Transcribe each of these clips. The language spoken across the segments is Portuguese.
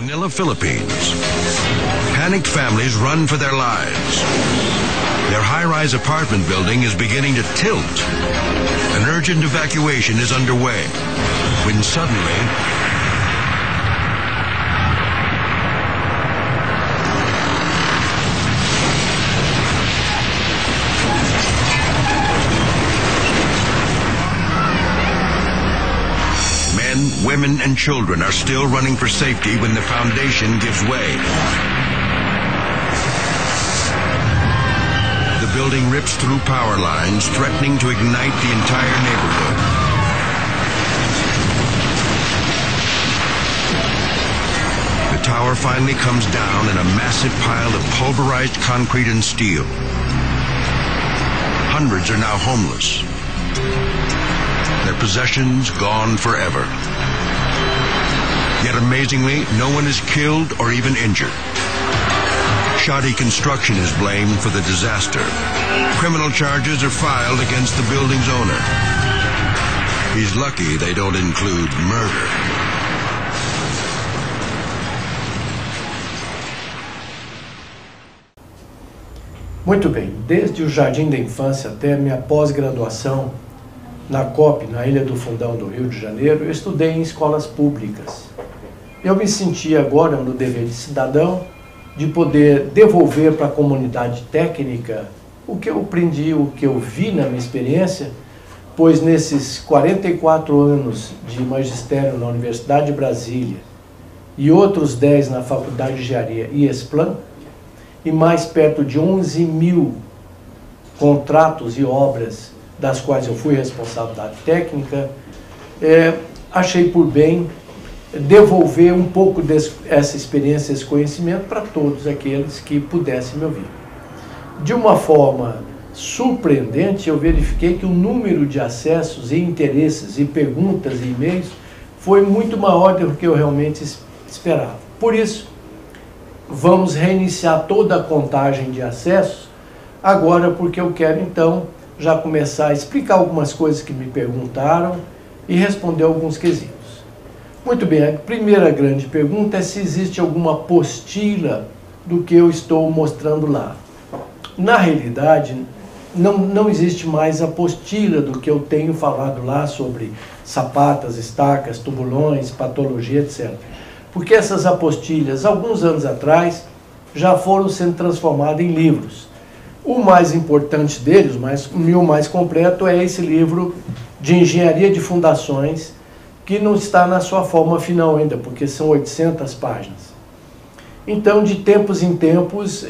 Manila, Philippines. Panicked families run for their lives. Their high-rise apartment building is beginning to tilt. An urgent evacuation is underway when suddenly men, women, and children are still running for safety when the foundation gives way. The building rips through power lines, threatening to ignite the entire neighborhood. The tower finally comes down in a massive pile of pulverized concrete and steel. Hundreds are now homeless. Their possessions gone forever. Yet amazingly, no one is killed or even injured. Shoddy construction is blamed for the disaster. Criminal charges are filed against the building's owner. He's lucky they don't include murder. Muito bem, desde o jardim da infância até minha pós-graduação na COP, na Ilha do Fundão do Rio de Janeiro, eu estudei em escolas públicas. Eu me senti agora no dever de cidadão de poder devolver para a comunidade técnica o que eu aprendi, o que eu vi na minha experiência, pois nesses 44 anos de magistério na Universidade de Brasília e outros 10 na Faculdade de Engenharia e Esplan, e mais perto de 11 mil contratos e obras das quais eu fui responsável da técnica, achei por bem devolver um pouco dessa experiência, esse conhecimento para todos aqueles que pudessem me ouvir. De uma forma surpreendente, eu verifiquei que o número de acessos e interesses e perguntas e e-mails foi muito maior do que eu realmente esperava. Por isso, vamos reiniciar toda a contagem de acessos agora, porque eu quero então já começar a explicar algumas coisas que me perguntaram e responder alguns quesitos. Muito bem, a primeira grande pergunta é se existe alguma apostila do que eu estou mostrando lá. Na realidade, não existe mais apostila do que eu tenho falado lá sobre sapatas, estacas, tubulões, patologia, etc. Porque essas apostilhas, alguns anos atrás, já foram sendo transformadas em livros. O mais importante deles, o meu mais completo, é esse livro de Engenharia de Fundações, que não está na sua forma final ainda, porque são 800 páginas. Então, de tempos em tempos,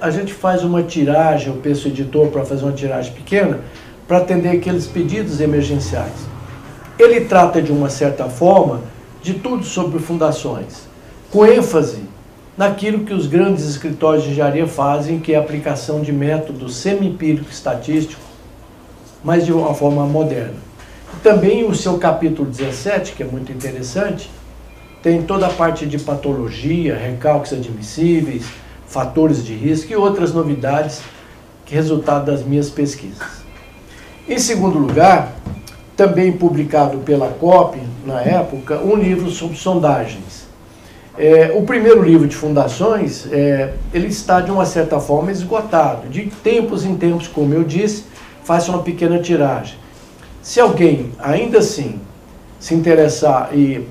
a gente faz uma tiragem, eu peço ao editor para fazer uma tiragem pequena, para atender aqueles pedidos emergenciais. Ele trata, de uma certa forma, de tudo sobre fundações, com ênfase naquilo que os grandes escritórios de engenharia fazem, que é a aplicação de método semi-empírico estatístico, mas de uma forma moderna. Também o seu capítulo 17, que é muito interessante, tem toda a parte de patologia, recalques admissíveis, fatores de risco e outras novidades que resultado das minhas pesquisas. Em segundo lugar, também publicado pela COP, na época, um livro sobre sondagens. O primeiro livro de fundações, ele está de uma certa forma esgotado. De tempos em tempos, como eu disse, faço uma pequena tiragem. Se alguém, ainda assim, se interessar e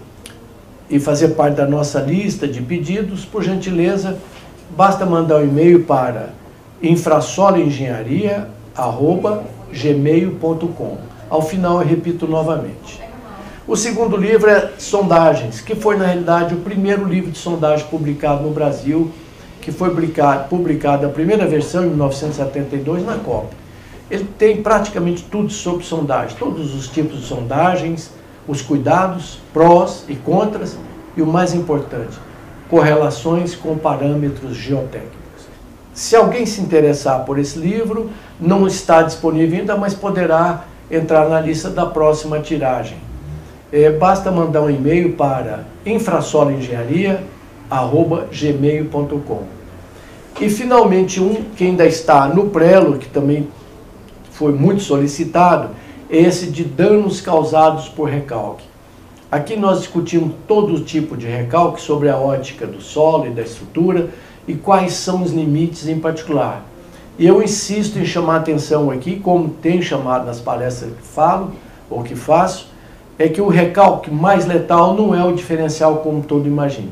fazer parte da nossa lista de pedidos, por gentileza, basta mandar um e-mail para infrasoloengenharia@gmail.com. Ao final eu repito novamente. O segundo livro é Sondagens, que foi na realidade o primeiro livro de sondagem publicado no Brasil, que foi publicado a primeira versão em 1972 na COP. Ele tem praticamente tudo sobre sondagem, todos os tipos de sondagens, os cuidados, prós e contras, e o mais importante, correlações com parâmetros geotécnicos. Se alguém se interessar por esse livro, não está disponível ainda, mas poderá entrar na lista da próxima tiragem. Basta mandar um e-mail para infrasoloengenharia@gmail.com. E finalmente que ainda está no prelo, que também foi muito solicitado, esse de danos causados por recalque. Aqui nós discutimos todo tipo de recalque sobre a ótica do solo e da estrutura e quais são os limites em particular. E eu insisto em chamar a atenção aqui, como tenho chamado nas palestras que falo ou que faço, é que o recalque mais letal não é o diferencial como todo imagina.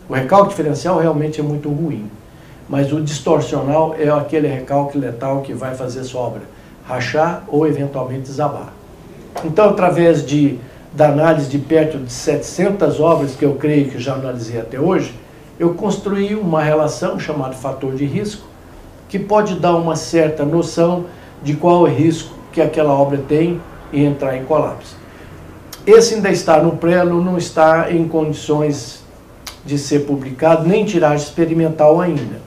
O recalque diferencial realmente é muito ruim, mas o distorcional é aquele recalque letal que vai fazer sua obra rachar ou eventualmente desabar. Então, através da análise de perto de 700 obras que eu creio que já analisei até hoje, eu construí uma relação chamada fator de risco, que pode dar uma certa noção de qual é o risco que aquela obra tem em entrar em colapso. Esse ainda está no prelo, não está em condições de ser publicado, nem tiragem experimental ainda.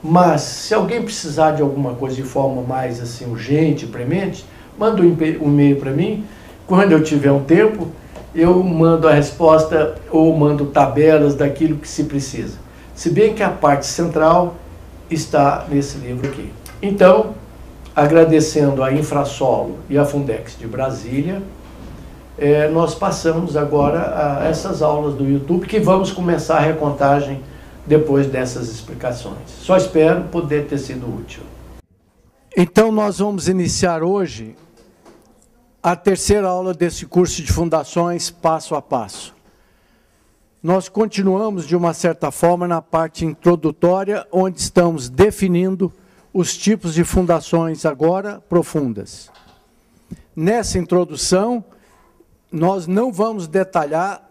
Mas, se alguém precisar de alguma coisa de forma mais assim, urgente, premente, manda um e-mail para mim. Quando eu tiver um tempo, eu mando a resposta ou mando tabelas daquilo que se precisa. Se bem que a parte central está nesse livro aqui. Então, agradecendo a Infrasolo e a Fundex de Brasília, nós passamos agora a essas aulas do YouTube, que vamos começar a recontagem depois dessas explicações. Só espero poder ter sido útil. Então, nós vamos iniciar hoje a terceira aula desse curso de fundações passo a passo. Nós continuamos, de uma certa forma, na parte introdutória, onde estamos definindo os tipos de fundações agora profundas. Nessa introdução, nós não vamos detalhar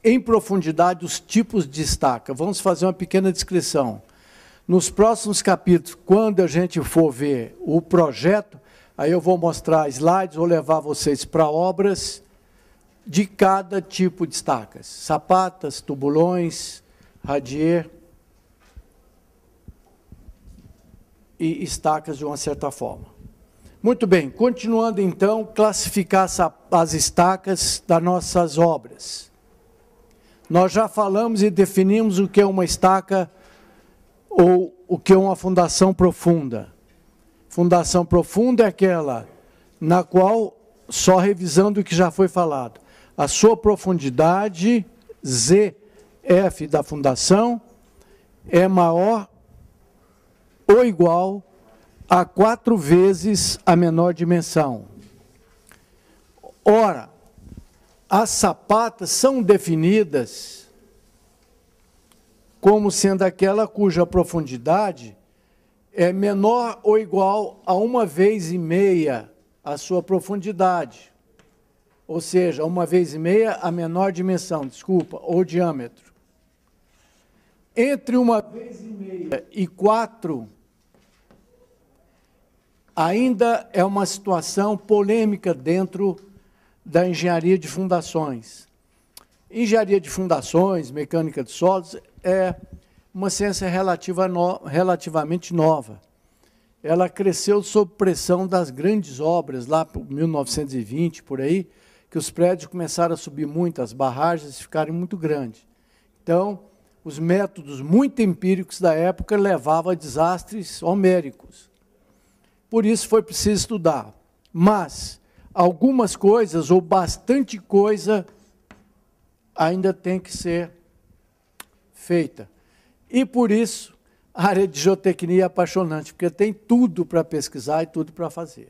em profundidade os tipos de estaca. Vamos fazer uma pequena descrição. Nos próximos capítulos, quando a gente for ver o projeto, aí eu vou mostrar slides, vou levar vocês para obras de cada tipo de estacas. Sapatas, tubulões, radier e estacas de uma certa forma. Muito bem, continuando então, classificar as estacas das nossas obras. Nós já falamos e definimos o que é uma estaca ou o que é uma fundação profunda. Fundação profunda é aquela na qual, só revisando o que já foi falado, a sua profundidade, ZF da fundação, é maior ou igual a 4 vezes a menor dimensão. Ora, as sapatas são definidas como sendo aquela cuja profundidade é menor ou igual a 1,5 vezes a sua profundidade. Ou seja, 1,5 vezes a menor dimensão, desculpa, ou diâmetro. Entre 1,5 vezes e 4, ainda é uma situação polêmica dentro da engenharia de fundações. Engenharia de fundações, mecânica de solos, é uma ciência relativamente nova. Ela cresceu sob pressão das grandes obras, lá por 1920, por aí, que os prédios começaram a subir muito, as barragens ficaram muito grandes. Então, os métodos muito empíricos da época levavam a desastres homéricos. Por isso foi preciso estudar. Mas algumas coisas, ou bastante coisa, ainda tem que ser feita. E por isso, a área de geotecnia é apaixonante, porque tem tudo para pesquisar e tudo para fazer.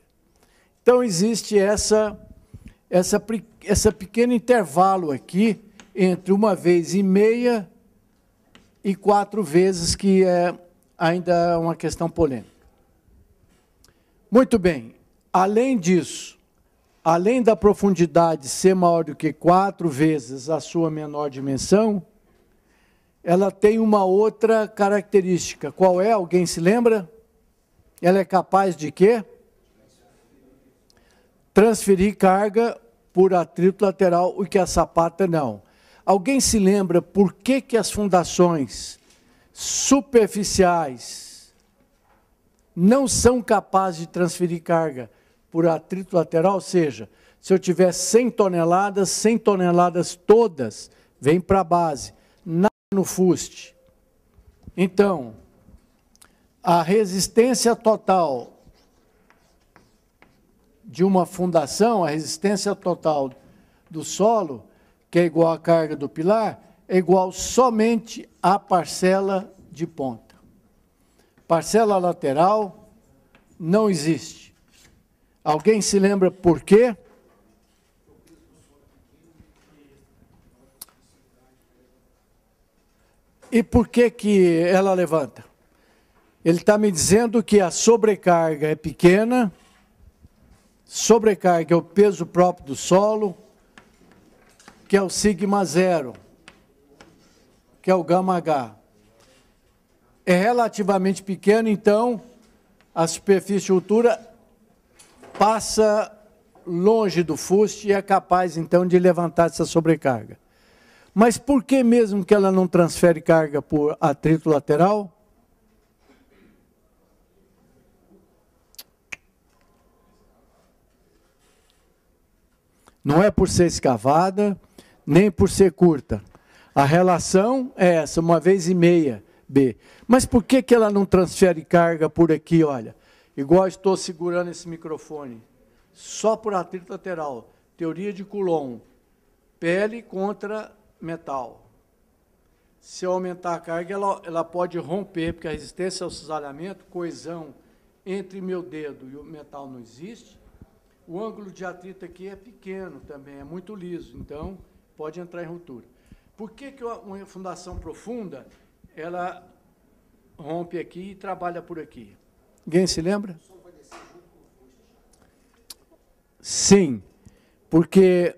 Então, existe esse pequeno intervalo aqui, entre 1,5 vezes e 4 vezes, que é ainda uma questão polêmica. Muito bem, além disso, além da profundidade ser maior do que 4 vezes a sua menor dimensão, ela tem uma outra característica. Qual é? Alguém se lembra? Ela é capaz de quê? Transferir carga por atrito lateral, o que a sapata não. Alguém se lembra por que as fundações superficiais não são capazes de transferir carga por atrito lateral? Ou seja, se eu tiver 100 toneladas todas vêm para a base, nada no fuste. Então, a resistência total de uma fundação, a resistência total do solo, que é igual à carga do pilar, é igual somente à parcela de ponta. Parcela lateral não existe. Alguém se lembra por quê? E por que que ela levanta? Ele está me dizendo que a sobrecarga é pequena, sobrecarga é o peso próprio do solo, que é o sigma zero, que é o gama H. É relativamente pequeno, então a superfície de altura passa longe do fuste e é capaz, então, de levantar essa sobrecarga. Mas por que mesmo que ela não transfere carga por atrito lateral? Não é por ser escavada, nem por ser curta. A relação é essa, 1,5 B. Mas por que que ela não transfere carga por aqui, olha? Igual estou segurando esse microfone. Só por atrito lateral. Teoria de Coulomb. Pele contra metal. Se eu aumentar a carga, ela pode romper, porque a resistência ao cisalhamento, coesão entre meu dedo e o metal não existe. O ângulo de atrito aqui é pequeno também, é muito liso, então pode entrar em ruptura. Por que que uma fundação profunda, ela rompe aqui e trabalha por aqui? Alguém se lembra? Sim, porque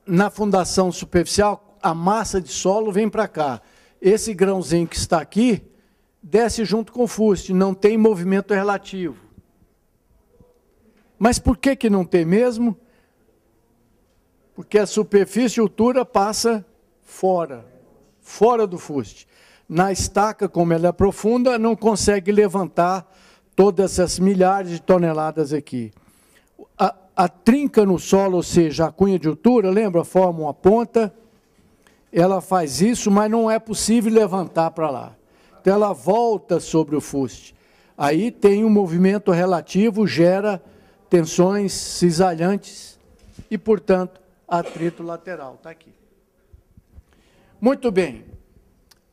na fundação superficial, a massa de solo vem para cá. Esse grãozinho que está aqui, desce junto com o fuste, não tem movimento relativo. Mas por que que não tem mesmo? Porque a superfície de altura passa fora do fuste. Na estaca, como ela é profunda, não consegue levantar todas essas milhares de toneladas aqui. A trinca no solo, ou seja, a cunha de altura, lembra? Forma uma ponta, ela faz isso, mas não é possível levantar para lá. Então ela volta sobre o fuste. Aí tem um movimento relativo, gera tensões cisalhantes e, portanto, atrito lateral. Está aqui. Muito bem.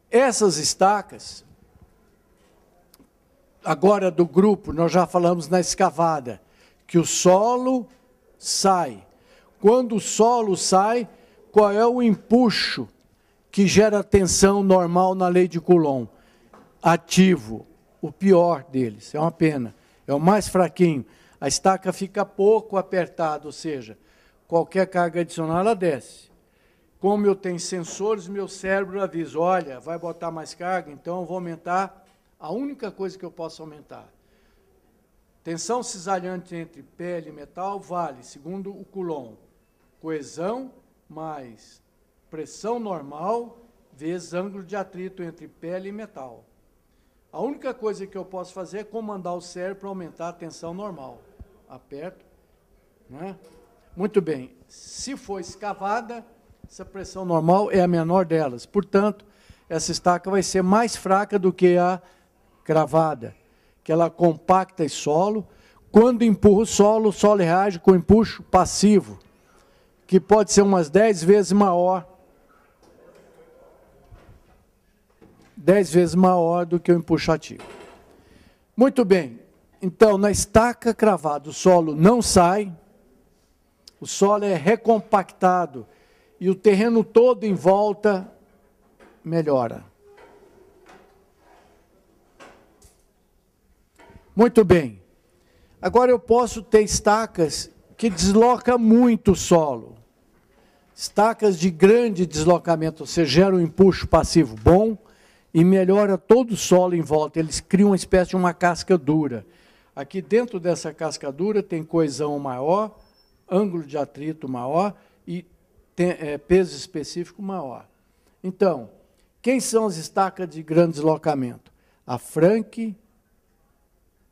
Essas estacas, agora do grupo, nós já falamos na escavada, que o solo sai. Quando o solo sai, qual é o empuxo que gera tensão normal na lei de Coulomb? Ativo, o pior deles, é uma pena, é o mais fraquinho. A estaca fica pouco apertada, ou seja, qualquer carga adicional ela desce. Como eu tenho sensores, meu cérebro avisa, olha, vai botar mais carga, então eu vou aumentar a única coisa que eu posso aumentar. Tensão cisalhante entre pele e metal vale, segundo o Coulomb, coesão mais pressão normal vezes ângulo de atrito entre pele e metal. A única coisa que eu posso fazer é comandar o cérebro para aumentar a tensão normal. Aperto, né? Muito bem. Se for escavada, essa pressão normal é a menor delas. Portanto, essa estaca vai ser mais fraca do que a cravada, que ela compacta esse solo. Quando empurra o solo reage com empuxo passivo, que pode ser umas 10 vezes maior. 10 vezes maior do que o empuxo ativo. Muito bem. Então, na estaca cravada, o solo não sai, o solo é recompactado e o terreno todo em volta melhora. Muito bem. Agora eu posso ter estacas que deslocam muito o solo. Estacas de grande deslocamento, ou seja, geram um empuxo passivo bom e melhora todo o solo em volta. Eles criam uma espécie de uma casca dura. Aqui dentro dessa casca dura tem coesão maior, ângulo de atrito maior e peso específico maior. Então, quem são as estacas de grande deslocamento? A Frank,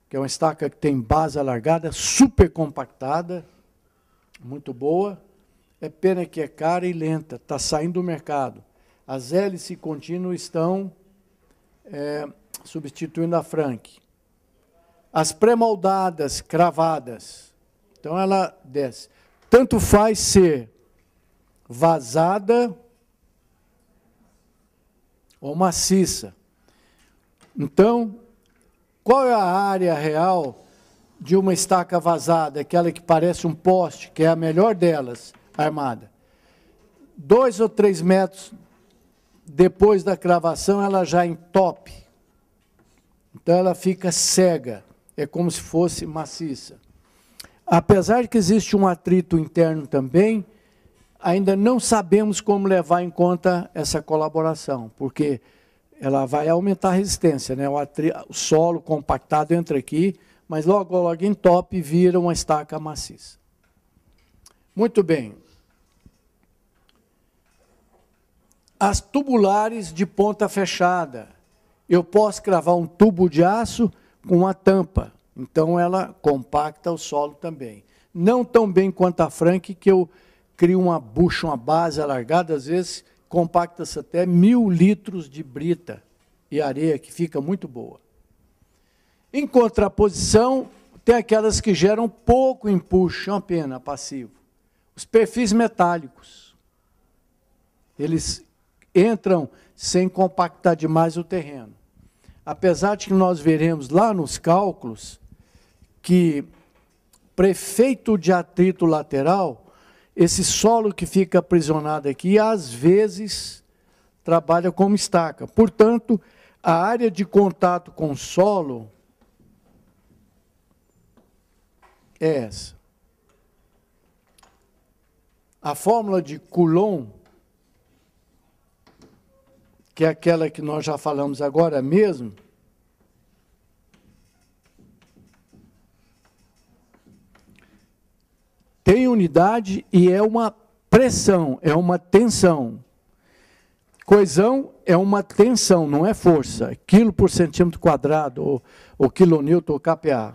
que é uma estaca que tem base alargada, super compactada, muito boa. É pena que é cara e lenta, está saindo do mercado. As hélices contínuas estão substituindo a Frank. As pré-moldadas, cravadas, então ela desce. Tanto faz ser vazada ou maciça. Então, qual é a área real de uma estaca vazada, aquela que parece um poste, que é a melhor delas, armada? 2 ou 3 metros depois da cravação, ela já entope. Então, ela fica cega, é como se fosse maciça. Apesar de que existe um atrito interno também, ainda não sabemos como levar em conta essa colaboração, porque ela vai aumentar a resistência, né? O solo compactado entra aqui, mas logo, logo entope e vira uma estaca maciça. Muito bem. As tubulares de ponta fechada. Eu posso cravar um tubo de aço com uma tampa, então ela compacta o solo também. Não tão bem quanto a Frank, que eu crio uma bucha, uma base alargada, às vezes compacta-se até 1000 litros de brita e areia, que fica muito boa. Em contraposição, tem aquelas que geram pouco empuxo, uma pena, passivo. Os perfis metálicos. Eles entram sem compactar demais o terreno. Apesar de que nós veremos lá nos cálculos que, para efeito de atrito lateral, esse solo que fica aprisionado aqui, às vezes, trabalha como estaca. Portanto, a área de contato com o solo é essa. A fórmula de Coulomb, que é aquela que nós já falamos agora mesmo, tem unidade e é uma pressão, é uma tensão. Coesão é uma tensão, não é força. Quilo por centímetro quadrado, ou quilonewton, ou kPa.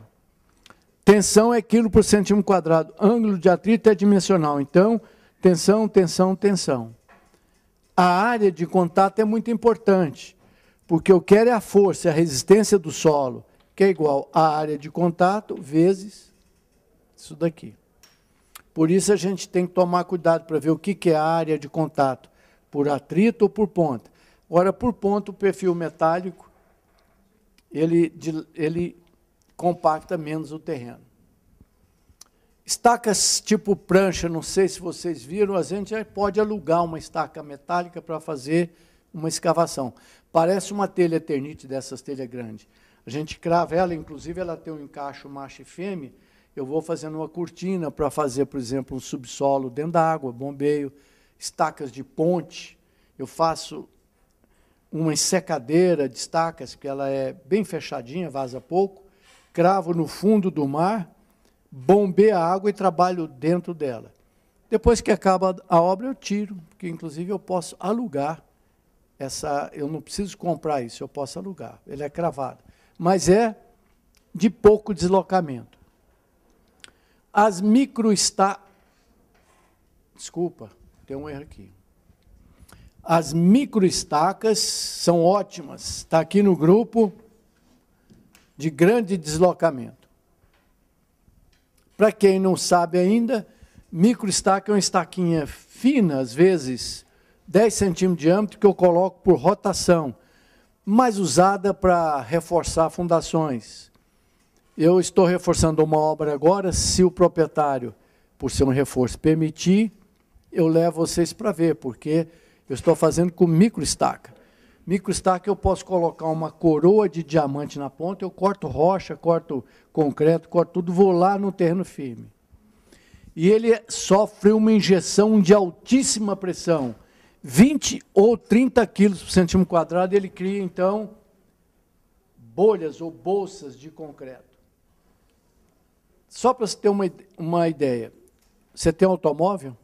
Tensão é quilo por centímetro quadrado. Ângulo de atrito é dimensional. Então, tensão, tensão, tensão. A área de contato é muito importante, porque eu quero é a força, a resistência do solo, que é igual à área de contato vezes isso daqui. Por isso a gente tem que tomar cuidado para ver o que é a área de contato, por atrito ou por ponta. Agora, por ponta, o perfil metálico, ele compacta menos o terreno. Estacas tipo prancha, não sei se vocês viram, a gente já pode alugar uma estaca metálica para fazer uma escavação. Parece uma telha Eternite, dessas telhas grandes. A gente crava ela, inclusive ela tem um encaixe macho e fêmea. Eu vou fazendo uma cortina para fazer, por exemplo, um subsolo dentro da água, bombeio, estacas de ponte. Eu faço uma ensecadeira de estacas, que ela é bem fechadinha, vaza pouco, cravo no fundo do mar, bombeio a água e trabalho dentro dela. Depois que acaba a obra, eu tiro, porque inclusive eu posso alugar essa, eu não preciso comprar isso, eu posso alugar, ele é cravado. Mas é de pouco deslocamento. As desculpa, tem um erro aqui. As microestacas são ótimas, está aqui no grupo de grande deslocamento. Para quem não sabe ainda, microestaca é uma estaquinha fina, às vezes 10 centímetros de diâmetro, que eu coloco por rotação, mas usada para reforçar fundações. Eu estou reforçando uma obra agora, se o proprietário, por ser um reforço, permitir, eu levo vocês para ver, porque eu estou fazendo com microestaca. Microestaca eu posso colocar uma coroa de diamante na ponta, eu corto rocha, corto concreto, corto tudo, vou lá no terreno firme. E ele sofre uma injeção de altíssima pressão, 20 ou 30 quilos por centímetro quadrado, ele cria, então, bolhas ou bolsas de concreto. Só para você ter uma ideia, você tem um automóvel?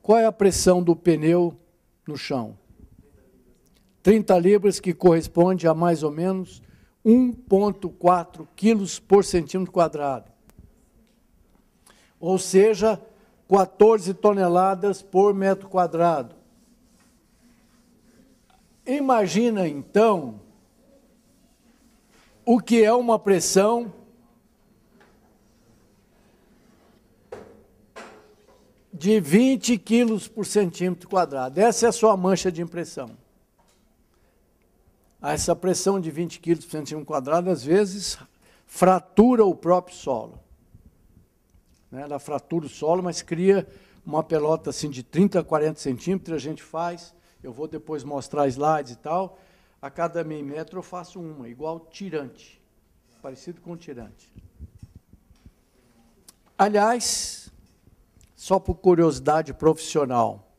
Qual é a pressão do pneu no chão? 30 libras, que corresponde a mais ou menos 1,4 quilos por centímetro quadrado. Ou seja, 14 toneladas por metro quadrado. Imagina, então, o que é uma pressão de 20 quilos por centímetro quadrado. Essa é a sua mancha de impressão. Essa pressão de 20 quilos por centímetro quadrado, às vezes, fratura o próprio solo. Ela fratura o solo, mas cria uma pelota assim, de 30 a 40 centímetros, a gente faz, eu vou depois mostrar slides e tal, a cada meio metro eu faço uma, igual tirante, parecido com tirante. Aliás, só por curiosidade profissional,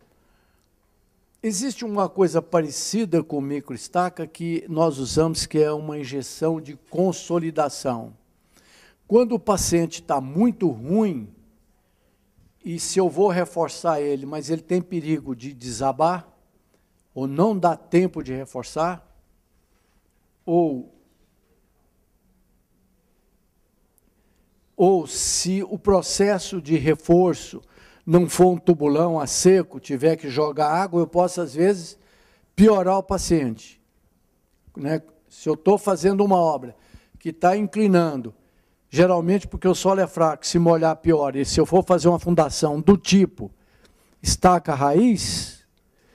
existe uma coisa parecida com o microestaca que nós usamos, que é uma injeção de consolidação. Quando o paciente está muito ruim, e se eu vou reforçar ele, mas ele tem perigo de desabar, ou não dá tempo de reforçar, ou se o processo de reforço não for um tubulão a seco, tiver que jogar água, eu posso, às vezes, piorar o paciente. Se eu estou fazendo uma obra que está inclinando, geralmente porque o solo é fraco, se molhar pior, e se eu for fazer uma fundação do tipo estaca raiz,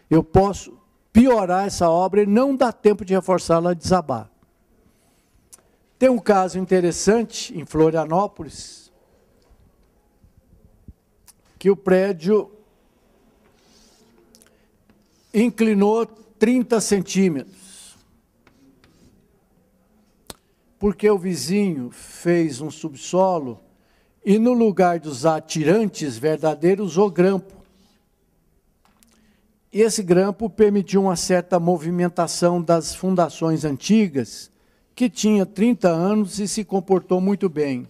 eu posso piorar essa obra e não dá tempo de reforçá-la a desabar. Tem um caso interessante em Florianópolis, que o prédio inclinou 30 centímetros. Porque o vizinho fez um subsolo e, no lugar de usar tirantes verdadeiros, usou grampo. E esse grampo permitiu uma certa movimentação das fundações antigas, que tinha 30 anos e se comportou muito bem.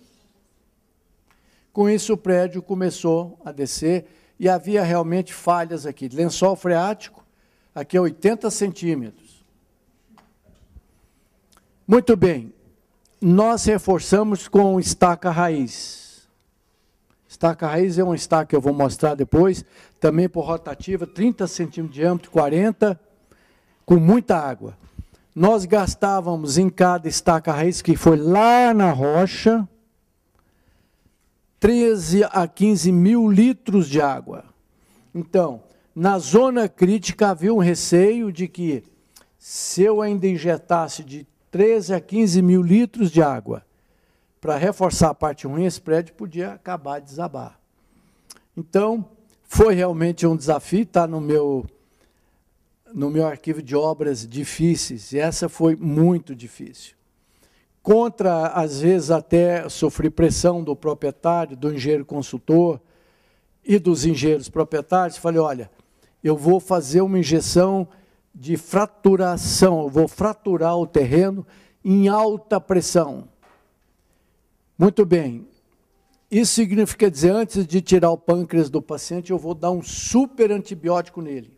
Com isso, o prédio começou a descer e havia realmente falhas aqui. Lençol freático, aqui é 80 centímetros. Muito bem. Nós reforçamos com estaca raiz. Estaca raiz é uma estaca que eu vou mostrar depois, também por rotativa, 30 centímetros de diâmetro, 40, com muita água. Nós gastávamos em cada estaca raiz, que foi lá na rocha, 13 a 15 mil litros de água. Então, na zona crítica havia um receio de que, se eu ainda injetasse de 13 a 15 mil litros de água para reforçar a parte ruim, esse prédio podia acabar de desabar. Então, foi realmente um desafio, está no meu arquivo de obras difíceis, e essa foi muito difícil. Contra, às vezes, até sofri pressão do proprietário, do engenheiro consultor e dos engenheiros proprietários. Falei, olha, eu vou fazer uma injeção de fraturação, eu vou fraturar o terreno em alta pressão. Muito bem. Isso significa dizer, antes de tirar o pâncreas do paciente, eu vou dar um super antibiótico nele.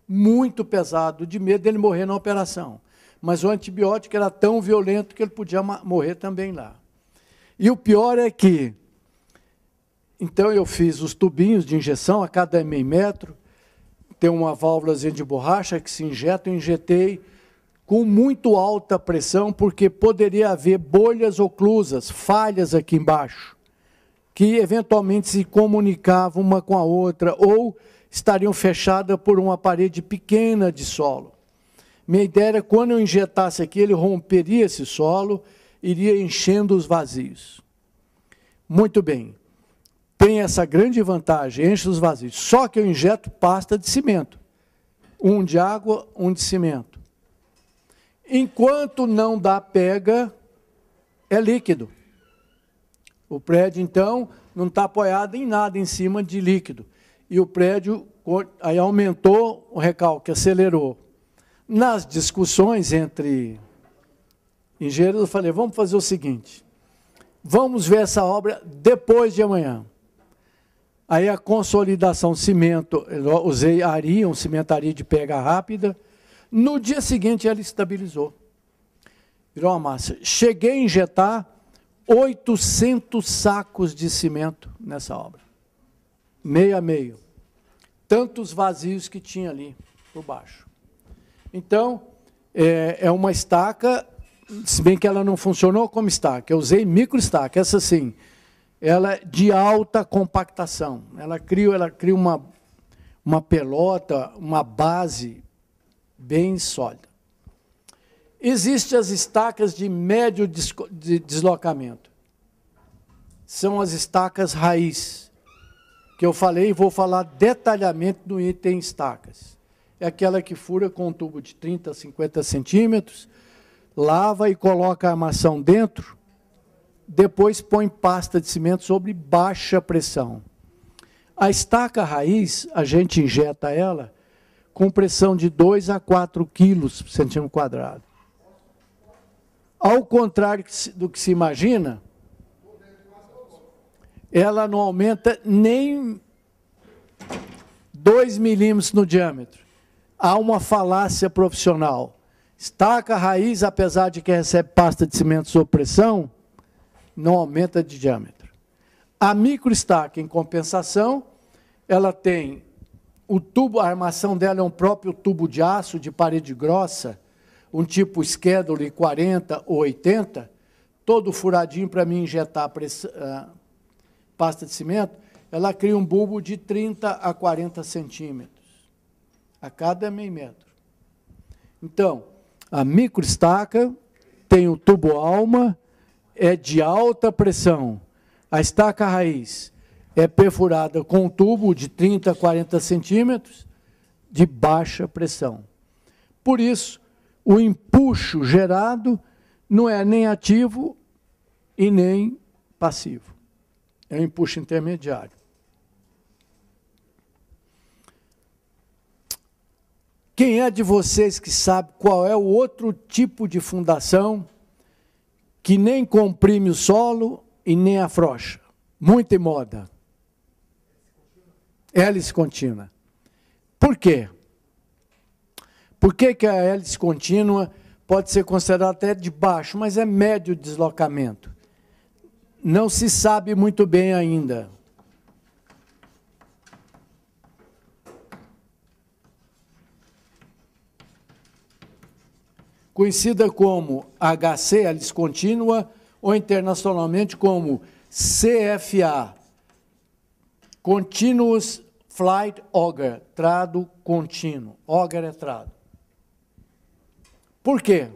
Muito pesado, de medo dele morrer na operação. Mas o antibiótico era tão violento que ele podia morrer também lá. E o pior é que, então eu fiz os tubinhos de injeção a cada meio metro, tem uma válvulazinha de borracha que se injeta, eu injetei com muito alta pressão, porque poderia haver bolhas oclusas, falhas aqui embaixo, que eventualmente se comunicavam uma com a outra, ou estariam fechadas por uma parede pequena de solo. Minha ideia era, quando eu injetasse aqui, ele romperia esse solo, iria enchendo os vazios. Muito bem. Tem essa grande vantagem, enche os vazios. Só que eu injeto pasta de cimento. Um de água, um de cimento. Enquanto não dá pega, é líquido. O prédio, então, não está apoiado em nada em cima de líquido. E o prédio aí aumentou o recalque, acelerou. Nas discussões entre engenheiros, eu falei, vamos fazer o seguinte, vamos ver essa obra depois de amanhã. Aí a consolidação cimento, eu usei Ari, um cimento Ari de pega rápida. No dia seguinte ela estabilizou. Virou uma massa. Cheguei a injetar 800 sacos de cimento nessa obra. Meio a meio. Tantos vazios que tinha ali por baixo. Então, é uma estaca, se bem que ela não funcionou como estaca. Eu usei microestaca, essa sim. ela é de alta compactação. Ela cria uma pelota, uma base bem sólida. Existem as estacas de médio deslocamento. São as estacas raiz, que eu falei e vou falar detalhadamente no item estacas. É aquela que fura com um tubo de 30 a 50 centímetros, lava e coloca a armação dentro, depois põe pasta de cimento sobre baixa pressão. A estaca raiz, a gente injeta ela com pressão de 2 a 4 quilos por centímetro quadrado. Ao contrário do que se imagina, ela não aumenta nem 2 milímetros no diâmetro. Há uma falácia profissional. Estaca raiz, apesar de que recebe pasta de cimento sob pressão, não aumenta de diâmetro. A microestaca, em compensação, ela tem o tubo, a armação dela é um próprio tubo de aço de parede grossa, um tipo Schedule 40 ou 80, todo furadinho para mim injetar pasta de cimento, ela cria um bulbo de 30 a 40 centímetros, a cada meio metro. Então, a microestaca tem o tubo alma, é de alta pressão. A estaca raiz é perfurada com um tubo de 30 a 40 centímetros de baixa pressão. Por isso, o empuxo gerado não é nem ativo e nem passivo. É um empuxo intermediário. Quem é de vocês que sabe qual é o outro tipo de fundação que nem comprime o solo e nem afrouxa? Muito em moda. Hélice contínua. Por quê? Por que a hélice contínua pode ser considerada até de baixo, mas é médio deslocamento? Não se sabe muito bem ainda. Conhecida como HC, hélice contínua, ou internacionalmente como CFA, Continuous Flight Auger, trado contínuo. Auger é trado. Por quê?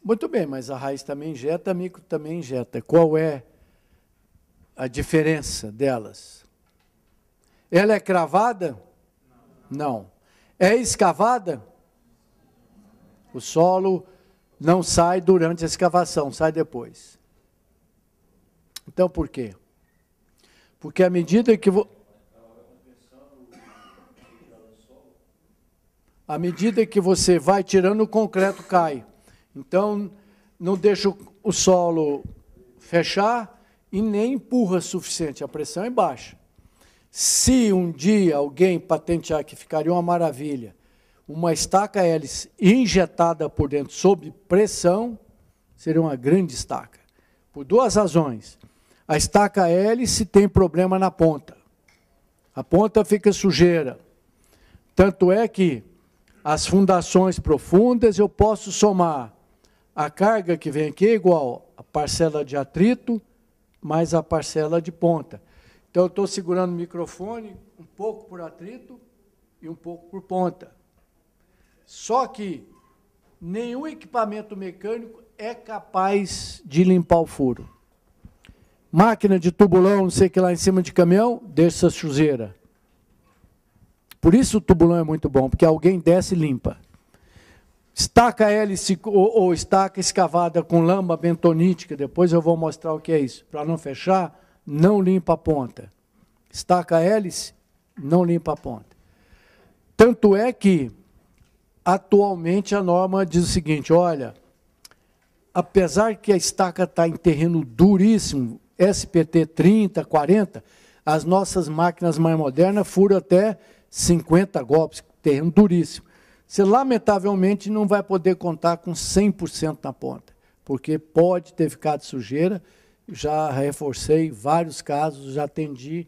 Muito bem, mas a raiz também injeta, a micro também injeta. Qual é a diferença delas? Ela é cravada? Não. É escavada? O solo não sai durante a escavação, sai depois. Então, por quê? Porque à medida que você vai tirando, o concreto cai. Então, não deixa o solo fechar e nem empurra o suficiente, a pressão é baixa. Se um dia alguém patentear, que ficaria uma maravilha, uma estaca hélice injetada por dentro sob pressão, seria uma grande estaca. Por duas razões. A estaca hélice tem problema na ponta. A ponta fica sujeira. Tanto é que as fundações profundas eu posso somar. A carga que vem aqui é igual a parcela de atrito mais a parcela de ponta. Então, eu estou segurando o microfone um pouco por atrito e um pouco por ponta. Só que nenhum equipamento mecânico é capaz de limpar o furo. Máquina de tubulão, não sei o que lá em cima de caminhão, deixa essa sujeira. Por isso o tubulão é muito bom, porque alguém desce e limpa. Estaca hélice ou estaca escavada com lama bentonítica, depois eu vou mostrar o que é isso. Para não fechar, não limpa a ponta. Estaca hélice, não limpa a ponta. Tanto é que, atualmente, a norma diz o seguinte, olha, apesar que a estaca está em terreno duríssimo, SPT 30, 40, as nossas máquinas mais modernas furam até 50 golpes, terreno duríssimo. Você, lamentavelmente, não vai poder contar com 100% na ponta, porque pode ter ficado sujeira. Já reforcei vários casos, já atendi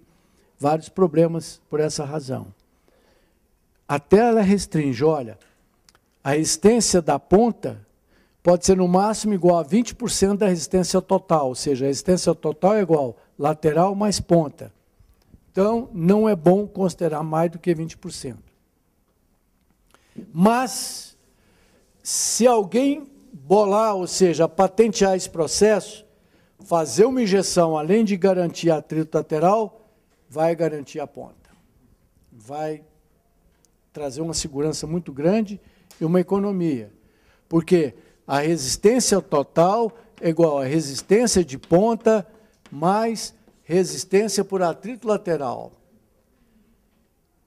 vários problemas por essa razão. Até ela restringe, olha, A resistência da ponta pode ser no máximo igual a 20% da resistência total, ou seja, a resistência total é igual lateral mais ponta. Então, não é bom considerar mais do que 20%. Mas, se alguém bolar, ou seja, patentear esse processo, fazer uma injeção, além de garantir atrito lateral, vai garantir a ponta. Vai trazer uma segurança muito grande e uma economia. Porque a resistência total é igual a resistência de ponta mais resistência por atrito lateral.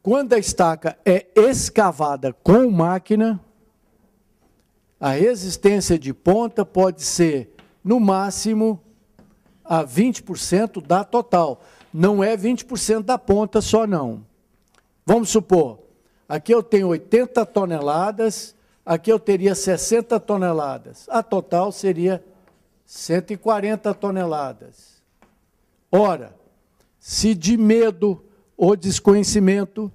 Quando a estaca é escavada com máquina, a resistência de ponta pode ser, no máximo, a 20% da total. Não é 20% da ponta só, não. Vamos supor, aqui eu tenho 80 toneladas, aqui eu teria 60 toneladas. A total seria 140 toneladas. Ora, se de medo ou desconhecimento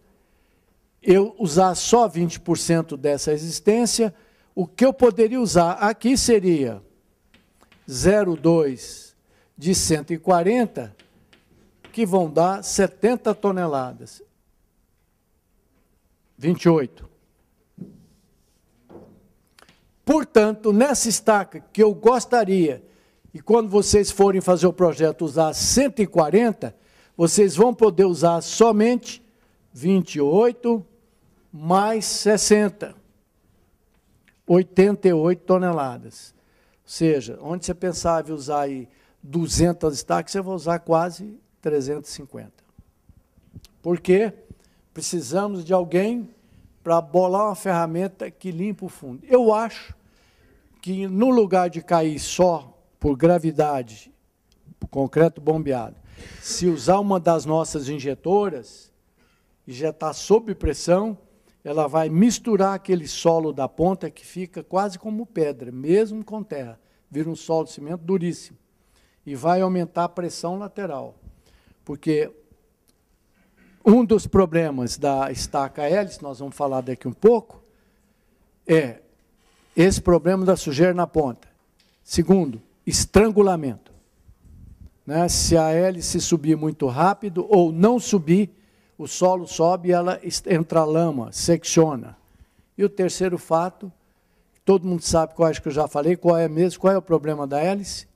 eu usar só 20% dessa resistência, o que eu poderia usar aqui seria 0,2 de 140, que vão dar 70 toneladas. 28. Portanto, nessa estaca que eu gostaria, e quando vocês forem fazer o projeto usar 140, vocês vão poder usar somente 28 mais 60. 88 toneladas. Ou seja, onde você pensava em usar aí 200 estacas, você vai usar quase 350. Por quê? Precisamos de alguém para bolar uma ferramenta que limpa o fundo. Eu acho que no lugar de cair só por gravidade, por concreto bombeado, se usar uma das nossas injetoras, injetar sob pressão, ela vai misturar aquele solo da ponta que fica quase como pedra, mesmo com terra. Vira um solo de cimento duríssimo. E vai aumentar a pressão lateral. Porque um dos problemas da estaca hélice, nós vamos falar daqui um pouco, é esse problema da sujeira na ponta. Segundo, estrangulamento. Né? Se a hélice subir muito rápido ou não subir, o solo sobe e ela entra lama, secciona. E o terceiro fato, todo mundo sabe, qual acho que eu já falei, qual é mesmo, qual é o problema da hélice?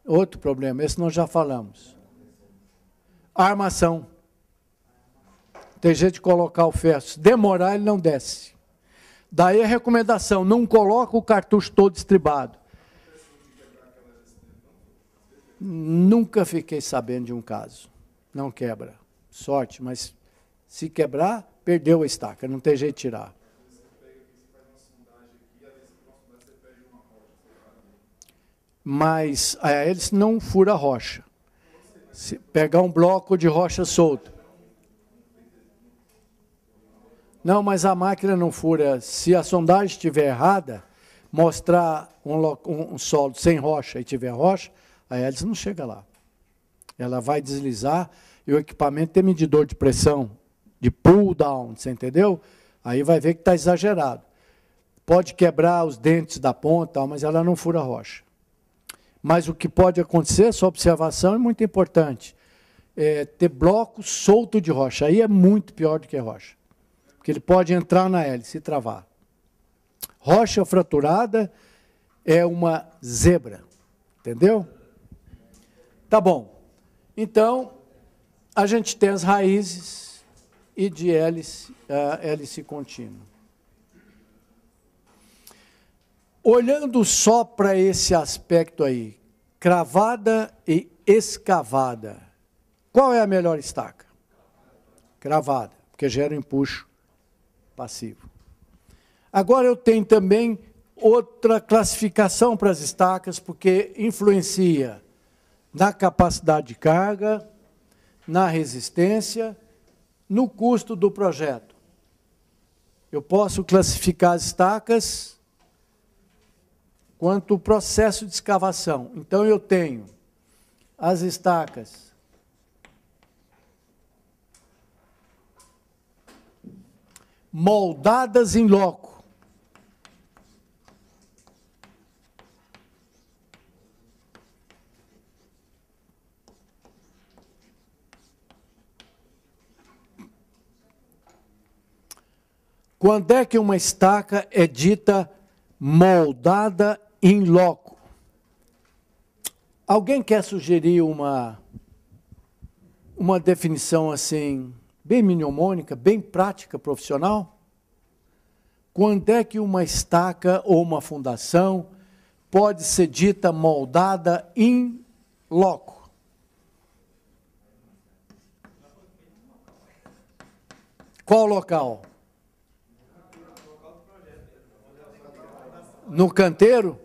Outro problema, esse nós já falamos. A armação. Tem jeito de colocar o ferro, se demorar ele não desce. Daí a recomendação, não coloca o cartucho todo estribado. Nunca fiquei sabendo de um caso. Não quebra. Sorte, mas se quebrar, perdeu a estaca, não tem jeito de tirar. Mas a hélice não fura a rocha. Se pegar um bloco de rocha solto. Não, mas a máquina não fura. Se a sondagem estiver errada, mostrar um solo sem rocha e tiver rocha, a hélice não chega lá. Ela vai deslizar e o equipamento tem medidor de pressão, de pull down, você entendeu? Aí vai ver que está exagerado. Pode quebrar os dentes da ponta, mas ela não fura a rocha. Mas o que pode acontecer, essa observação é muito importante, é ter bloco solto de rocha. Aí é muito pior do que rocha. Porque ele pode entrar na hélice e travar. Rocha fraturada é uma zebra. Entendeu? Tá bom. Então, a gente tem as raízes e de hélice, hélice contínua. Olhando só para esse aspecto aí, cravada e escavada, qual é a melhor estaca? Cravada, porque gera um empuxo passivo. Agora eu tenho também outra classificação para as estacas, porque influencia na capacidade de carga, na resistência, no custo do projeto. Eu posso classificar as estacas quanto ao processo de escavação. Então, eu tenho as estacas moldadas em loco. Quando é que uma estaca é dita moldada em loco? Alguém quer sugerir uma definição assim, bem mnemônica, bem prática, profissional? Quando é que uma estaca ou uma fundação pode ser dita moldada em loco? Qual local? No canteiro?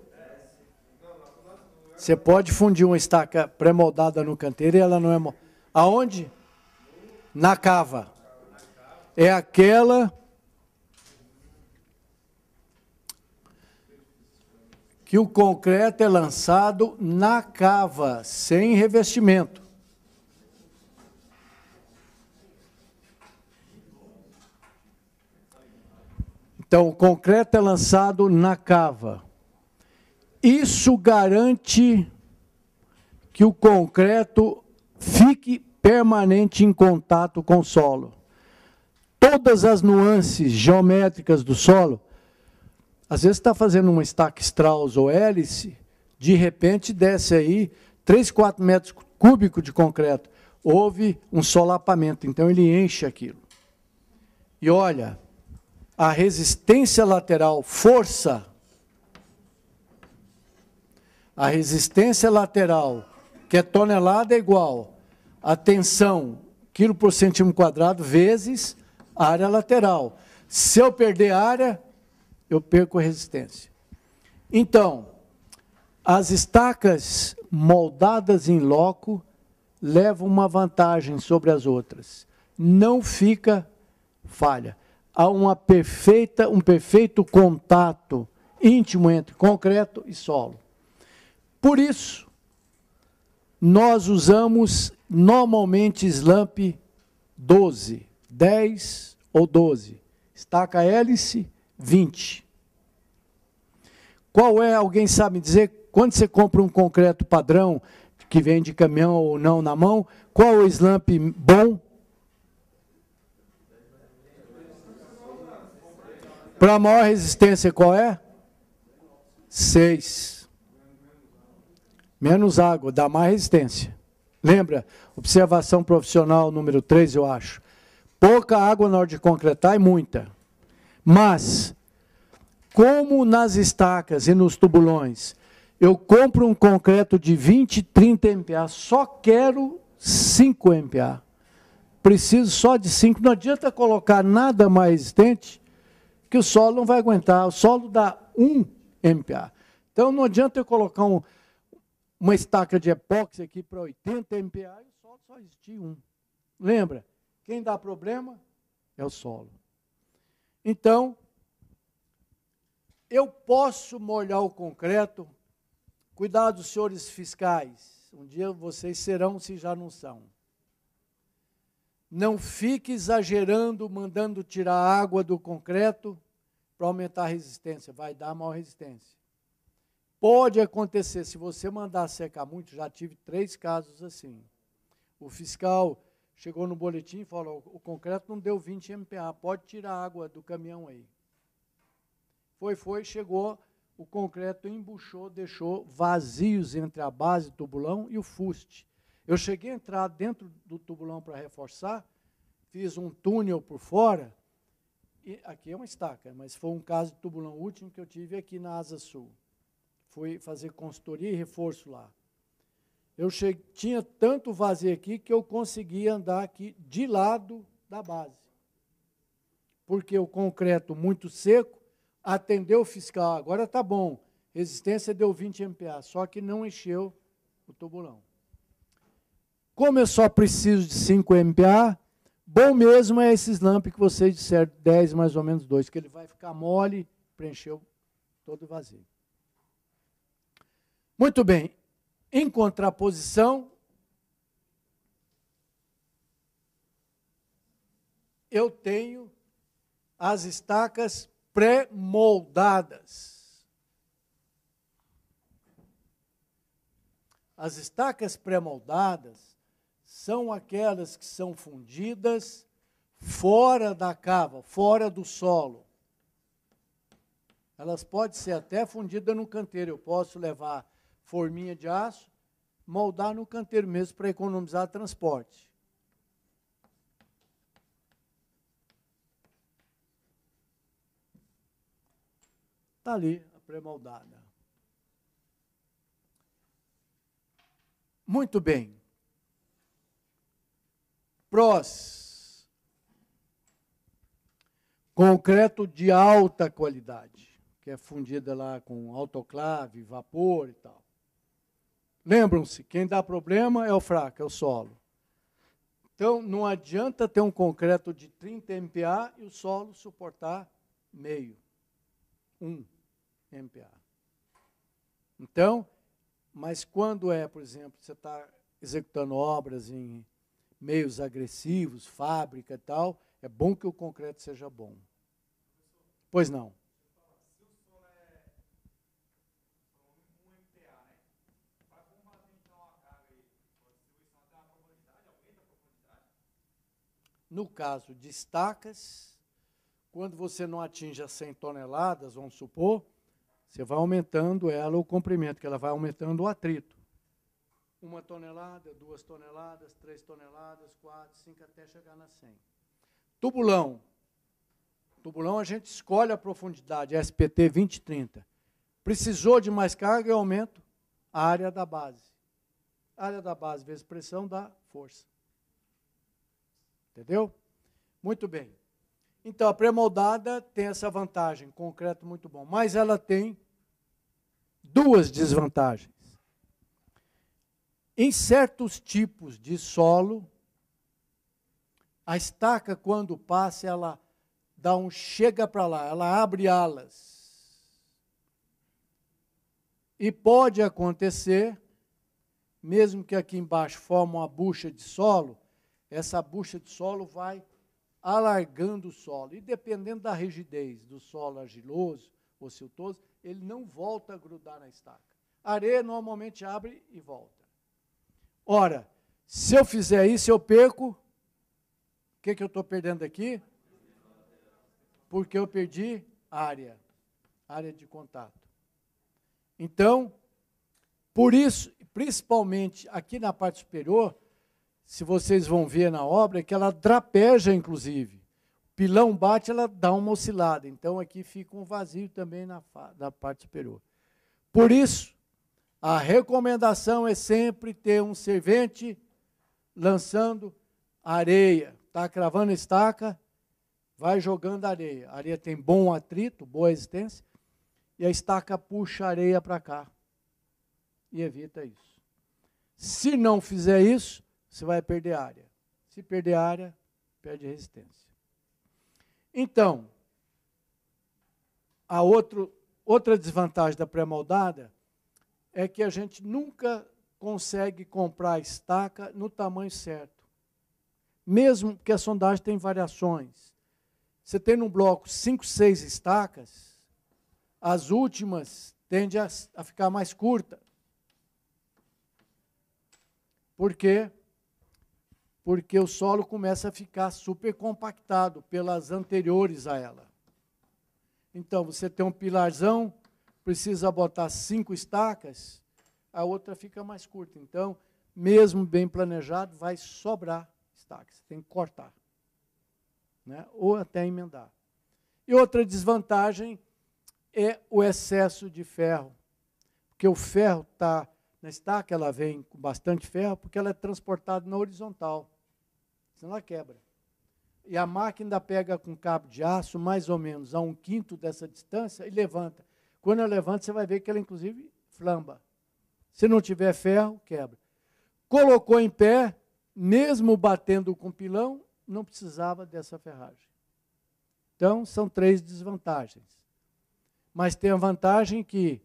Você pode fundir uma estaca pré-moldada no canteiro e ela não é... Aonde? Na cava. É aquela que o concreto é lançado na cava, sem revestimento. Então, o concreto é lançado na cava. Isso garante que o concreto fique permanente em contato com o solo. Todas as nuances geométricas do solo, às vezes está fazendo uma estaca Strauss ou hélice, de repente desce aí 3, 4 metros cúbicos de concreto. Houve um solapamento, então ele enche aquilo. E olha, a resistência lateral, força, a resistência lateral, que é tonelada é igual a tensão, quilo por centímetro quadrado, vezes a área lateral. Se eu perder área, eu perco a resistência. Então, as estacas moldadas em loco levam uma vantagem sobre as outras. Não fica falha. Há um perfeito contato íntimo entre concreto e solo. Por isso, nós usamos normalmente slump 12, 10 ou 12. Estaca hélice, 20. Qual é, alguém sabe dizer, quando você compra um concreto padrão, que vem de caminhão ou não na mão, qual é o slump bom? Para maior resistência, qual é? 6. Menos água, dá mais resistência. Lembra? Observação profissional número 3, eu acho. Pouca água na hora de concretar e muita. Mas, como nas estacas e nos tubulões, eu compro um concreto de 20, 30 MPa, só quero 5 MPa. Preciso só de 5, não adianta colocar nada mais resistente, que o solo não vai aguentar. O solo dá 1 MPa. Então, não adianta eu colocar uma estaca de epóxi aqui para 80 MPa e o solo só resistir 1. Lembra? Quem dá problema é o solo. Então, eu posso molhar o concreto. Cuidado, senhores fiscais. Um dia vocês serão, se já não são. Não fique exagerando, mandando tirar a água do concreto para aumentar a resistência. Vai dar maior resistência. Pode acontecer, se você mandar secar muito, já tive 3 casos assim. O fiscal chegou no boletim e falou, o concreto não deu 20 MPa, pode tirar a água do caminhão aí. Foi, chegou, o concreto embuchou, deixou vazios entre a base do tubulão e o fuste. Eu cheguei a entrar dentro do tubulão para reforçar, fiz um túnel por fora, e aqui é uma estaca, mas foi um caso de tubulão último que eu tive aqui na Asa Sul. Fui fazer consultoria e reforço lá. Eu tinha tanto vazio aqui que eu conseguia andar aqui de lado da base. Porque o concreto muito seco atendeu o fiscal. Agora está bom, resistência deu 20 MPa, só que não encheu o tubulão. Como eu só preciso de 5 MPa, bom mesmo é esse slump que vocês disseram, 10 mais ou menos 2, que ele vai ficar mole, preencheu todo o vazio. Muito bem, em contraposição, eu tenho as estacas pré-moldadas. As estacas pré-moldadas são aquelas que são fundidas fora da cava, fora do solo. Elas podem ser até fundidas no canteiro. Eu posso levar forminha de aço, moldar no canteiro mesmo para economizar transporte. Está ali a pré-moldada. Muito bem. Prós. Concreto de alta qualidade, que é fundida lá com autoclave, vapor e tal. Lembram-se, quem dá problema é o fraco, é o solo. Então, não adianta ter um concreto de 30 MPa e o solo suportar meio, 1 MPa. Então, mas quando é, por exemplo, você está executando obras em meios agressivos, fábrica e tal, é bom que o concreto seja bom. Pois não. Se o solo é 1 MPa, né? Vai combater então a carga aí, a distribuição até a profundidade, aumenta a profundidade? No caso de estacas, quando você não atinge as 100 toneladas, vamos supor, você vai aumentando ela o comprimento, que ela vai aumentando o atrito. 1 tonelada, 2 toneladas, 3 toneladas, 4, 5, até chegar na 100. Tubulão. Tubulão a gente escolhe a profundidade, SPT 2030. Precisou de mais carga, eu aumento a área da base. A área da base vezes pressão dá força. Entendeu? Muito bem. Então, a pré-moldada tem essa vantagem, concreto muito bom, mas ela tem duas desvantagens. Em certos tipos de solo, a estaca, quando passa, ela dá um chega para lá, ela abre alas. E pode acontecer, mesmo que aqui embaixo forme uma bucha de solo, essa bucha de solo vai alargando o solo. E dependendo da rigidez do solo argiloso ou siltoso, ele não volta a grudar na estaca. A areia normalmente abre e volta. Ora, se eu fizer isso, eu perco. O que eu estou perdendo aqui? Porque eu perdi área de contato. Então, por isso, principalmente aqui na parte superior, se vocês vão ver na obra, é que ela drapeja, inclusive. O pilão bate, ela dá uma oscilada. Então, aqui fica um vazio também na parte superior. Por isso, a recomendação é sempre ter um servente lançando areia. Está cravando a estaca, vai jogando areia. A areia tem bom atrito, boa resistência, e a estaca puxa a areia para cá. E evita isso. Se não fizer isso, você vai perder área. Se perder área, perde resistência. Então, a outra desvantagem da pré-moldada é que a gente nunca consegue comprar a estaca no tamanho certo. Mesmo que a sondagem tem variações. Você tem num bloco 5, 6 estacas, as últimas tendem a ficar mais curta. Por quê? Porque o solo começa a ficar super compactado pelas anteriores a ela. Então, você tem um pilarzão, precisa botar 5 estacas, a outra fica mais curta. Então, mesmo bem planejado, vai sobrar estacas. Você tem que cortar, né? Ou até emendar. E outra desvantagem é o excesso de ferro. Porque o ferro está na estaca, ela vem com bastante ferro, porque ela é transportada na horizontal. Senão ela quebra. E a máquina pega com cabo de aço, mais ou menos a 1/5 dessa distância, e levanta. Quando ela levanta, você vai ver que ela, inclusive, flamba. Se não tiver ferro, quebra. Colocou em pé, mesmo batendo com pilão, não precisava dessa ferragem. Então, são 3 desvantagens. Mas tem a vantagem que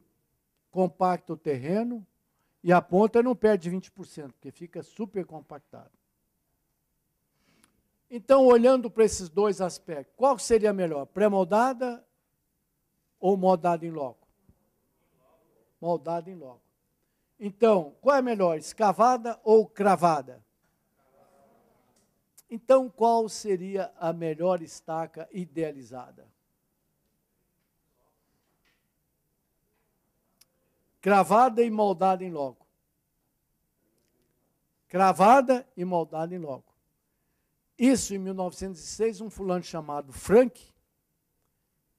compacta o terreno e a ponta não perde 20%, porque fica super compactado. Então, olhando para esses dois aspectos, qual seria melhor? Pré-moldada ou moldada em loco? Moldada em loco. Então, qual é melhor, escavada ou cravada? Então, qual seria a melhor estaca idealizada? Cravada e moldada em loco. Cravada e moldada em loco. Isso, em 1906, um fulano chamado Frank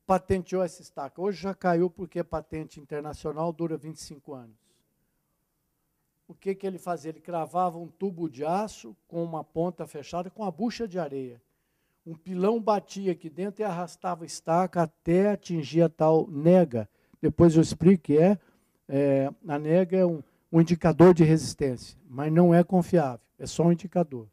patenteou essa estaca. Hoje já caiu porque é patente internacional, dura 25 anos. O que ele fazia? Ele cravava um tubo de aço com uma ponta fechada com a bucha de areia. Um pilão batia aqui dentro e arrastava a estaca até atingir a tal nega. Depois eu explico que a nega é um indicador de resistência, mas não é confiável, é só um indicador.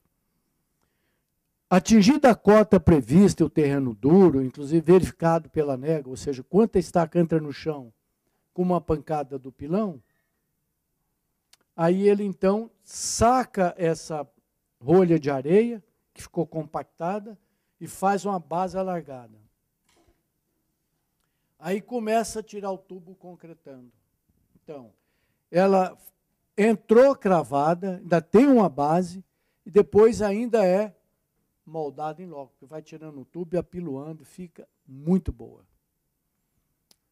Atingida a cota prevista e o terreno duro, inclusive verificado pela nega, ou seja, quanta estaca entra no chão com uma pancada do pilão, aí ele então saca essa rolha de areia, que ficou compactada, e faz uma base alargada. Aí começa a tirar o tubo concretando. Então, ela entrou cravada, ainda tem uma base, e depois ainda é moldada em loco, porque vai tirando o tubo e apiloando, fica muito boa.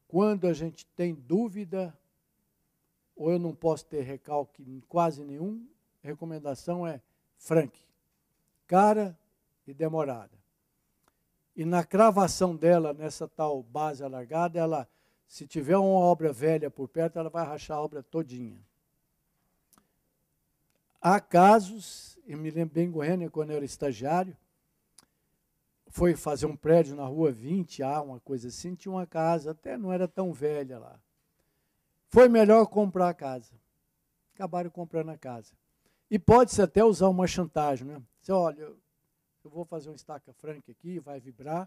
Quando a gente tem dúvida, ou eu não posso ter recalque quase nenhum, a recomendação é Frank, cara e demorada. E na cravação dela, nessa tal base alargada, ela, se tiver uma obra velha por perto, ela vai rachar a obra todinha. Há casos, eu me lembro bem em Goiânia, quando eu era estagiário, foi fazer um prédio na rua 20A, uma coisa assim, tinha uma casa, até não era tão velha lá. Foi melhor comprar a casa. Acabaram comprando a casa. E pode-se até usar uma chantagem, né? Você, olha, eu vou fazer uma estaca Frank aqui, vai vibrar.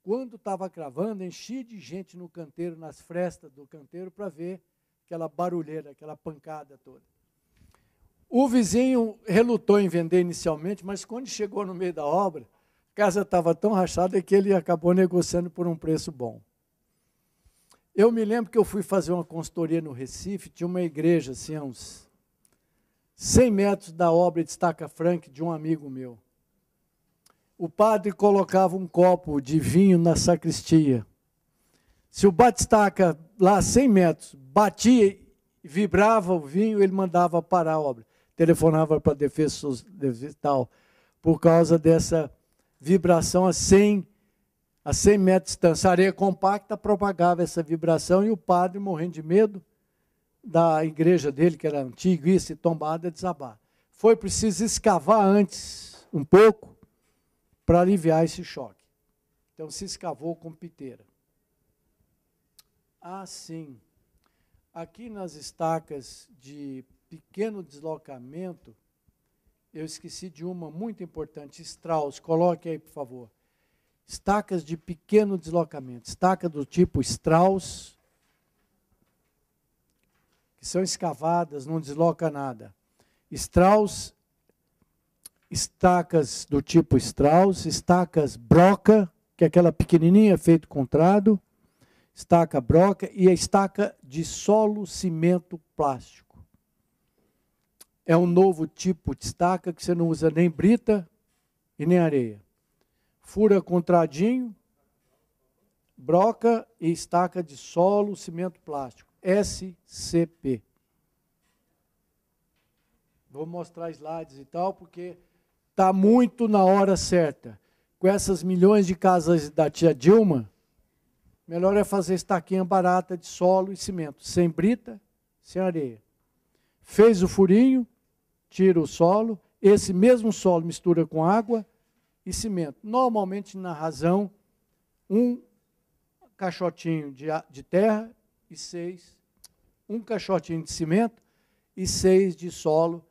Quando estava cravando, enchi de gente no canteiro, nas frestas do canteiro, para ver aquela barulheira, aquela pancada toda. O vizinho relutou em vender inicialmente, mas quando chegou no meio da obra, a casa estava tão rachada que ele acabou negociando por um preço bom. Eu me lembro que eu fui fazer uma consultoria no Recife, tinha uma igreja, assim, a uns 100 metros da obra de estaca Frank de um amigo meu. O padre colocava um copo de vinho na sacristia. Se o batistaca lá a 100 metros batia e vibrava o vinho, ele mandava parar a obra. Telefonava para a defesa tal, por causa dessa vibração a 100 metros de distância. A areia compacta propagava essa vibração e o padre, morrendo de medo da igreja dele, que era antiga, e tombada, desabar. Foi preciso escavar antes um pouco para aliviar esse choque. Então se escavou com piteira. Sim. Aqui nas estacas de pequeno deslocamento, eu esqueci de uma muito importante, Strauss, coloque aí, por favor. Estacas de pequeno deslocamento, estaca do tipo Strauss, que são escavadas, não desloca nada. Strauss, estacas do tipo Strauss, estacas broca, que é aquela pequenininha feita com trado, estaca broca e a estaca de solo cimento plástico. É um novo tipo de estaca que você não usa nem brita e nem areia. Fura com tradinho, broca e estaca de solo cimento plástico, SCP. Vou mostrar slides e tal, porque está muito na hora certa. Com essas milhões de casas da tia Dilma, melhor é fazer estaquinha barata de solo e cimento, sem brita, sem areia. Fez o furinho, tira o solo, esse mesmo solo mistura com água e cimento. Normalmente, na razão, um caixotinho de terra e 6, um caixotinho de cimento e 6 de solo,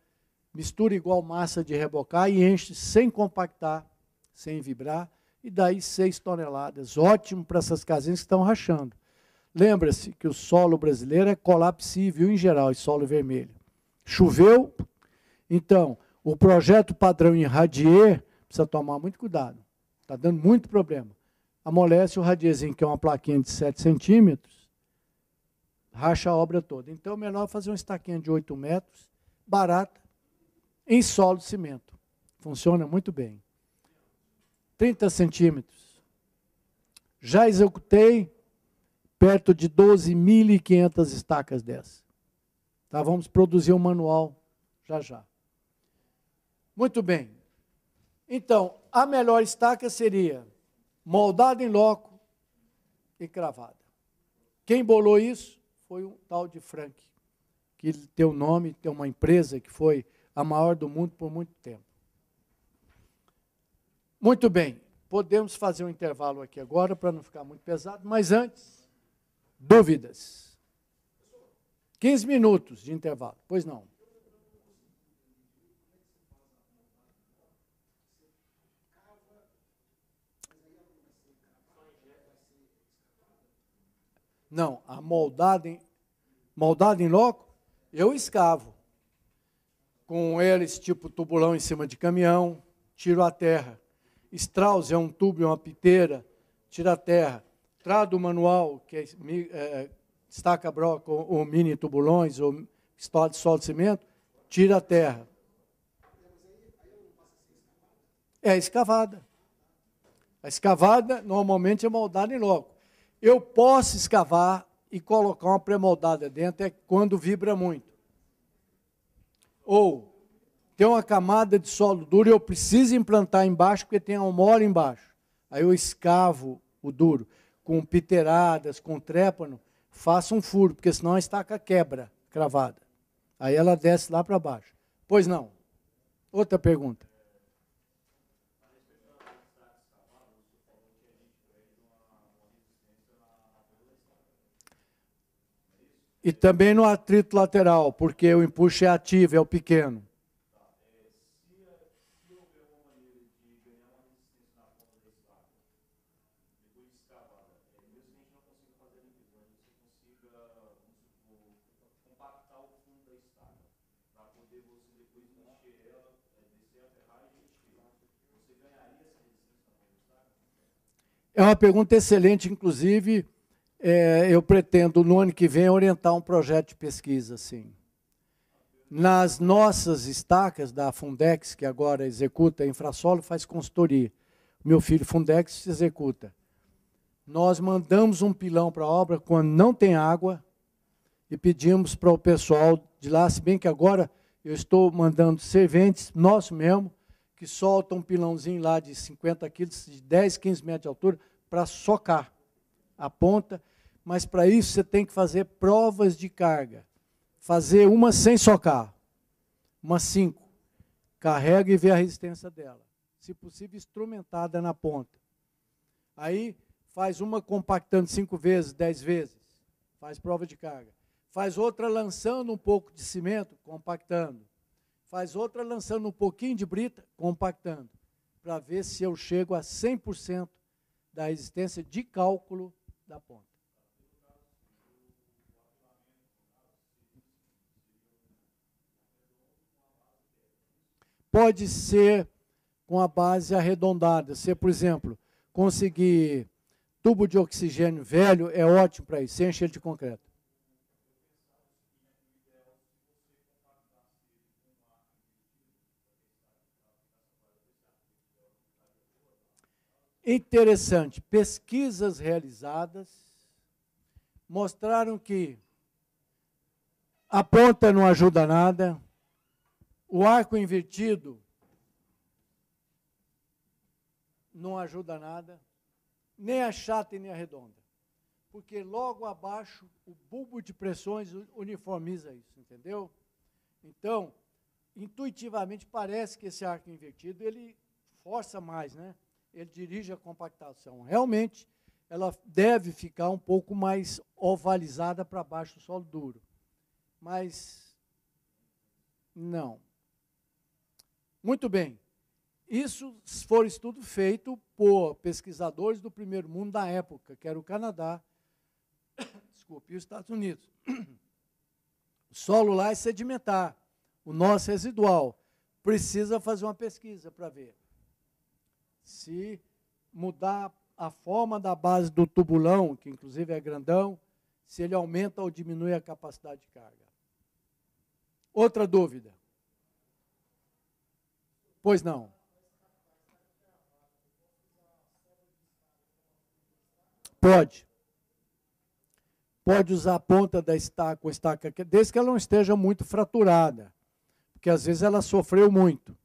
mistura igual massa de rebocar e enche sem compactar, sem vibrar, e daí 6 toneladas. Ótimo para essas casinhas que estão rachando. Lembra-se que o solo brasileiro é colapsível em geral, e solo vermelho. Choveu, então, o projeto padrão em Radier, precisa tomar muito cuidado. Está dando muito problema. Amolece o radiezinho, que é uma plaquinha de 7 centímetros, racha a obra toda. Então, é melhor fazer uma estaquinha de 8 metros, barata, em solo de cimento. Funciona muito bem. 30 centímetros. Já executei perto de 12.500 estacas dessas. Tá, vamos produzir um manual já já. Muito bem. Então, a melhor estaca seria moldada em loco e cravada. Quem bolou isso foi um tal de Frank, que tem o nome, tem uma empresa que foi a maior do mundo por muito tempo. Muito bem, podemos fazer um intervalo aqui agora para não ficar muito pesado, mas antes, dúvidas. 15 minutos de intervalo, pois não. Não, a moldada em loco, eu escavo. Com eles, tipo tubulão em cima de caminhão, tiro a terra. Strauss é um tubo e uma piteira, tira a terra. Trado manual, que é estaca broca ou mini tubulões, ou história de solo de cimento, tira a terra. É escavada. A escavada, normalmente, é moldada em loco. Eu posso escavar e colocar uma pré-moldada dentro, é quando vibra muito. Ou tem uma camada de solo duro e eu preciso implantar embaixo, porque tem uma mola embaixo. Aí eu escavo o duro, com piteiradas, com trépano, faço um furo, porque senão a estaca quebra, cravada. Aí ela desce lá para baixo. Pois não. Outra pergunta. E também no atrito lateral, porque o empuxo é ativo, é o pequeno. Se houver uma maneira de ganhar uma resistência na ponta da estaca, depois de escavada, mesmo que a gente não consiga fazer a limpeza, mas você consiga, vamos supor, compactar o fundo da estaca, para poder você depois mexer ela, descer a ferragem e mexer. Você ganharia essa resistência na ponta da estaca? É uma pergunta excelente, inclusive, eu pretendo, no ano que vem, orientar um projeto de pesquisa, sim. Nas nossas estacas da Fundex, que agora executa infrassolo, faz consultoria. Meu filho Fundex executa. Nós mandamos um pilão para a obra quando não tem água e pedimos para o pessoal de lá, se bem que agora eu estou mandando serventes, nosso mesmo, que soltam um pilãozinho lá de 50 quilos, de 10, 15 metros de altura, para socar a ponta, mas para isso você tem que fazer provas de carga. Fazer uma sem socar, uma 5. Carrega e vê a resistência dela. Se possível, instrumentada na ponta. Aí faz uma compactando 5 vezes, 10 vezes, faz prova de carga. Faz outra lançando um pouco de cimento, compactando. Faz outra lançando um pouquinho de brita, compactando, para ver se eu chego a 100% da resistência de cálculo da ponta. Pode ser com a base arredondada. Se, por exemplo, conseguir tubo de oxigênio velho, é ótimo para isso, sem encher de concreto. Interessante, pesquisas realizadas mostraram que a ponta não ajuda nada, o arco invertido não ajuda nada, nem a chata e nem a redonda. Porque logo abaixo o bulbo de pressões uniformiza isso, entendeu? Então, intuitivamente parece que esse arco invertido ele força mais, né? Ele dirige a compactação. Realmente, ela deve ficar um pouco mais ovalizada para baixo do solo duro. Mas não. Muito bem. Isso foi estudo feito por pesquisadores do primeiro mundo da época, que era o Canadá, desculpe, e os Estados Unidos. O solo lá é sedimentar, o nosso é residual. Precisa fazer uma pesquisa para ver. se mudar a forma da base do tubulão, que inclusive é grandão, se ele aumenta ou diminui a capacidade de carga. Outra dúvida? Pois não. Pode. Pode usar a ponta da estaca, ou estaca, desde que ela não esteja muito fraturada, porque às vezes ela sofreu muito.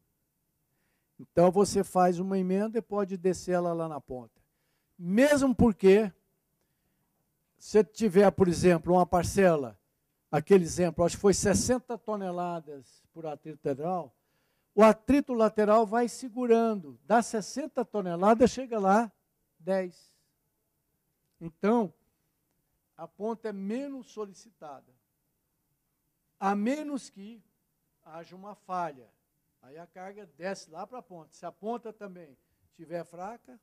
Então você faz uma emenda e pode descer ela lá na ponta. Mesmo porque, se tiver, por exemplo, uma parcela, aquele exemplo, acho que foi 60 toneladas por atrito lateral, o atrito lateral vai segurando. Das 60 toneladas, chega lá 10. Então, a ponta é menos solicitada. A menos que haja uma falha. Aí a carga desce lá para a ponta. Se a ponta também estiver fraca,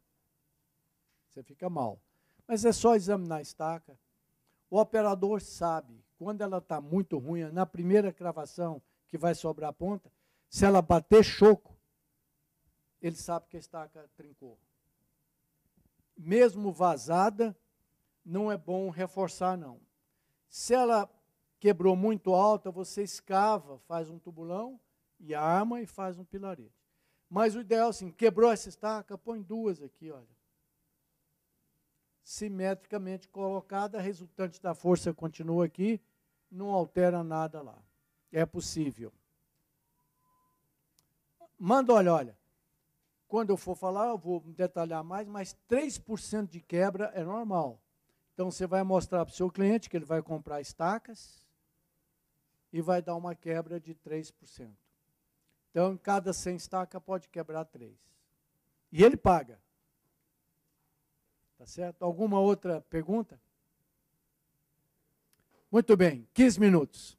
você fica mal. Mas é só examinar a estaca. O operador sabe, quando ela está muito ruim, na primeira cravação que vai sobrar a ponta, se ela bater choco, ele sabe que a estaca trincou. Mesmo vazada, não é bom reforçar, não. Se ela quebrou muito alta, você escava, faz um tubulão, e arma e faz um pilarete. Mas o ideal, assim, quebrou essa estaca, põe duas aqui, olha. Simetricamente colocada, a resultante da força continua aqui, não altera nada lá. É possível. Manda, olha. Quando eu for falar, eu vou detalhar mais, mas 3% de quebra é normal. Então, você vai mostrar para o seu cliente que ele vai comprar estacas e vai dar uma quebra de 3%. Então, em cada 100 estacas pode quebrar 3. E ele paga. Tá certo? Alguma outra pergunta? Muito bem, 15 minutos.